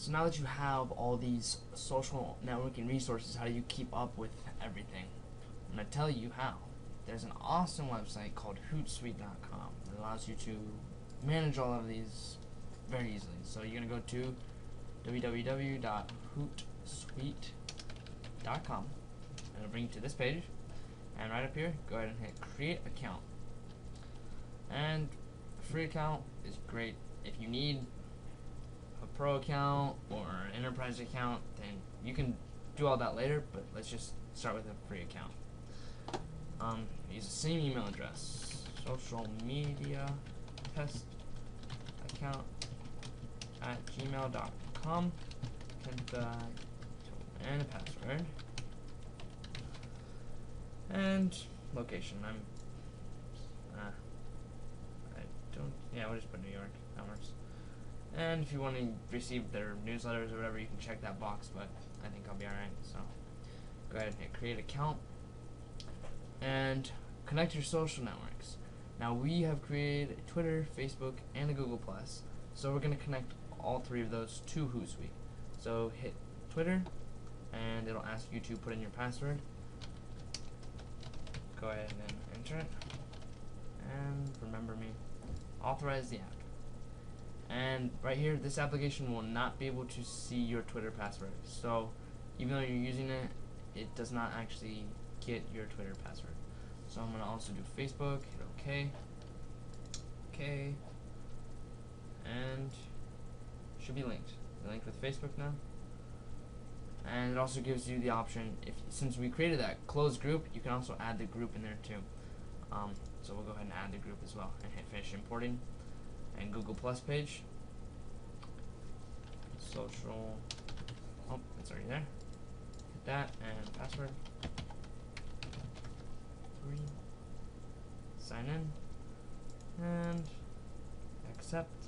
So now that you have all these social networking resources, how do you keep up with everything? I'm going to tell you how. There's an awesome website called Hootsuite.com that allows you to manage all of these very easily. So you're going to go to www.hootsuite.com and it'll bring you to this page, and right up here go ahead and hit create account. And a free account is great. If you need a pro account or an enterprise account, then you can do all that later, but let's just start with a free account. Use the same email address, social media test account at gmail.com, and a password, and location. We'll just put New York. That works. And if you want to receive their newsletters or whatever, you can check that box, but I think I'll be alright. So go ahead and hit create account and connect your social networks. Now we have created Twitter, Facebook, and a Google+, so we're going to connect all three of those to Hootsuite. So hit Twitter, and it'll ask you to put in your password. Go ahead and enter it, and remember me. Authorize the app. And right here, this application will not be able to see your Twitter password. So even though you're using it, it does not actually get your Twitter password. So I'm going to also do Facebook, hit OK, OK, and should be linked. You're linked with Facebook now. And it also gives you the option, since we created that closed group, you can also add the group in there too. So we'll go ahead and add the group as well and hit finish importing. And Google Plus page, social, oh, it's already there. Hit that and password. 3. Sign in and accept.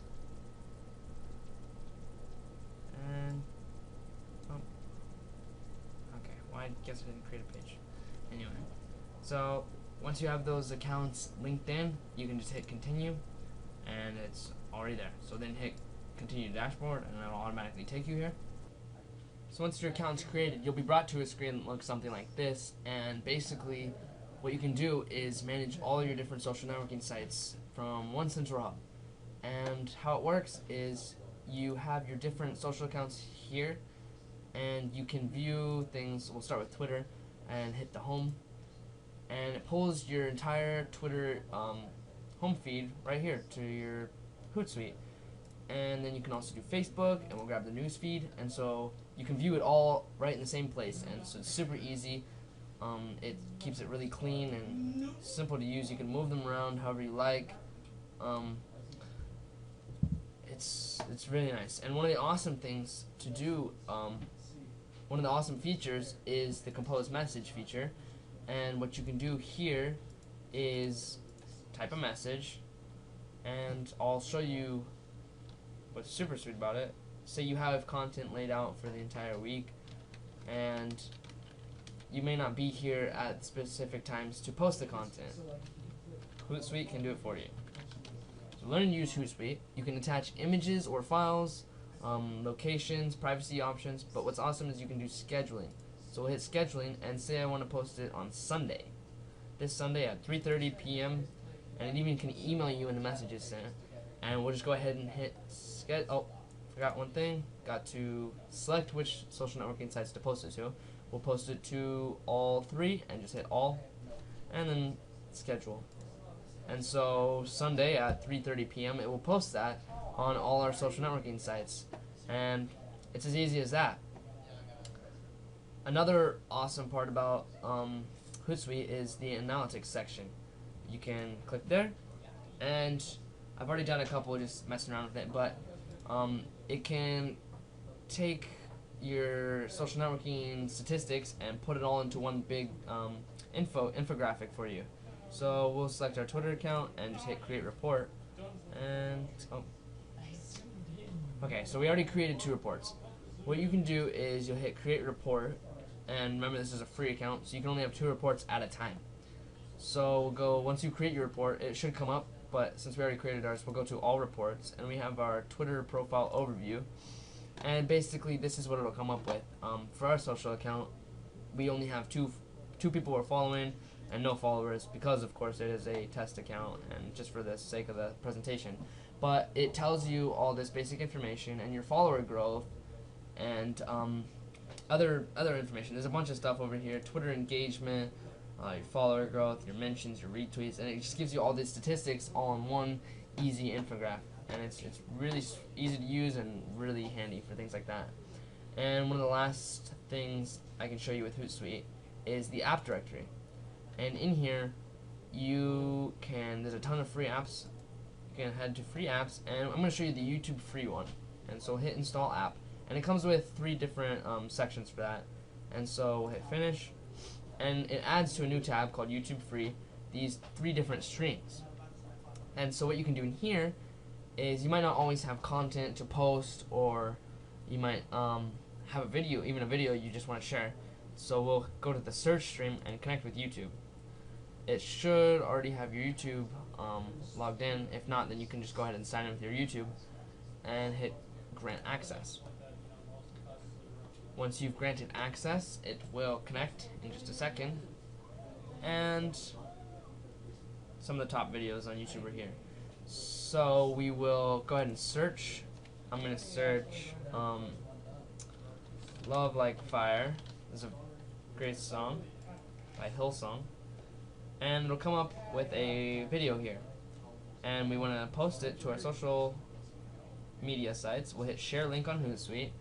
And okay, well, I guess I didn't create a page. Anyway, so once you have those accounts linked in, you can just hit continue, and it's already there. So then hit continue dashboard, and it'll automatically take you here. So once your account's created, you'll be brought to a screen that looks something like this, and basically what you can do is manage all your different social networking sites from one central hub. And how it works is you have your different social accounts here, and you can view things. We'll start with Twitter and hit the home, and it pulls your entire Twitter home feed right here to your Hootsuite. And then you can also do Facebook, and we'll grab the news feed, and so you can view it all right in the same place, and so it's super easy. It keeps it really clean and simple to use. You can move them around however you like. It's really nice. And one of the awesome things to do, one of the awesome features is the compose message feature. And what you can do here is type a message, and I'll show you what's super sweet about it. Say you have content laid out for the entire week, and you may not be here at specific times to post the content. Hootsuite can do it for you. So learn to use Hootsuite. You can attach images or files, locations, privacy options, but what's awesome is you can do scheduling. So we'll hit scheduling, and say I want to post it on Sunday. This Sunday at 3:30 p.m. and it even can email you in the messages center. And we'll just go ahead and hit schedule. Oh, forgot one thing. Got to select which social networking sites to post it to. We'll post it to all three and just hit all, and then schedule. And so Sunday at 3:30 p.m. it will post that on all our social networking sites, and it's as easy as that. Another awesome part about Hootsuite is the analytics section. You can click there, and I've already done a couple just messing around with it, but it can take your social networking statistics and put it all into one big infographic for you. So we'll select our Twitter account and just hit create report, and okay, so we already created 2 reports. What you can do is you'll hit create report, and remember this is a free account, so you can only have 2 reports at a time. So we'll go, once you create your report, it should come up, but since we already created ours, we'll go to all reports, and we have our Twitter profile overview. And basically, this is what it'll come up with. For our social account, we only have two people who are following and no followers because, of course, it is a test account and just for the sake of the presentation. But it tells you all this basic information and your follower growth and other information. There's a bunch of stuff over here: Twitter engagement, your follower growth, your mentions, your retweets, and it just gives you all these statistics all in one easy infographic. And it's really easy to use and really handy for things like that. And one of the last things I can show you with Hootsuite is the app directory. And in here, there's a ton of free apps. You can head to free apps, and I'm going to show you the YouTube free one. And so hit install app, and it comes with 3 different sections for that. And so we'll hit finish, and it adds to a new tab called YouTube free these 3 different streams. And so what you can do in here is you might not always have content to post, or you might have a video, even a video you just want to share. So we'll go to the search stream and connect with YouTube. It should already have your YouTube logged in. If not, then you can just go ahead and sign in with your YouTube and hit grant access. Once you've granted access, it will connect in just a second, and some of the top videos on YouTube are here. So we will go ahead and search. I'm going to search Love Like Fire. This is a great song by Hillsong. And it'll come up with a video here. And we want to post it to our social media sites. We'll hit share link on Hootsuite.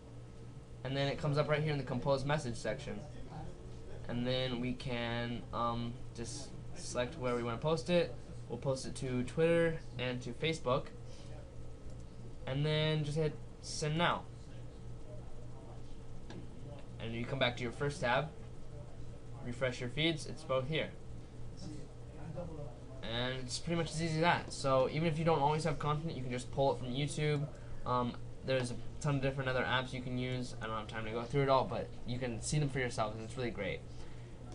And then it comes up right here in the compose message section. And then we can just select where we want to post it. We'll post it to Twitter and to Facebook. And then just hit send now. And you come back to your first tab, refresh your feeds, it's both here. And it's pretty much as easy as that. So even if you don't always have content, you can just pull it from YouTube. There's a ton of different other apps you can use. I don't have time to go through it all, but you can see them for yourself, and it's really great.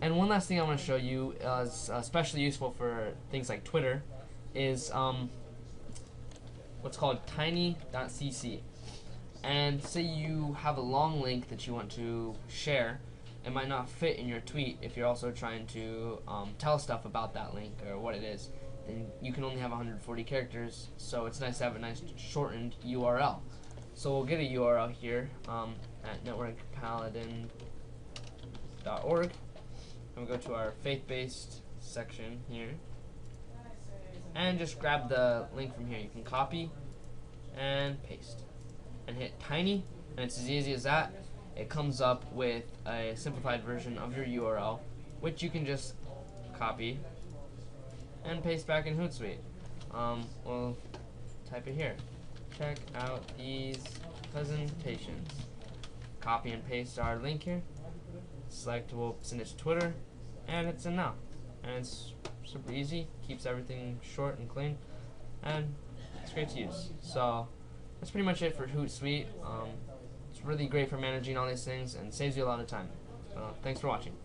And one last thing I want to show you is especially useful for things like Twitter is what's called tiny.cc. And say you have a long link that you want to share, it might not fit in your tweet if you're also trying to tell stuff about that link or what it is. Then you can only have 140 characters, so it's nice to have a nice shortened URL. So we'll get a URL here at networkpaladin.org. And we'll go to our faith-based section here and just grab the link from here. You can copy and paste and hit tiny, and it's as easy as that. It comes up with a simplified version of your URL, which you can just copy and paste back in Hootsuite. We'll type it here. Check out these presentations. Copy and paste our link here. Select, we'll send it to Twitter, and it's in now. And it's super easy, keeps everything short and clean, and it's great to use. So that's pretty much it for Hootsuite. It's really great for managing all these things and saves you a lot of time. Thanks for watching.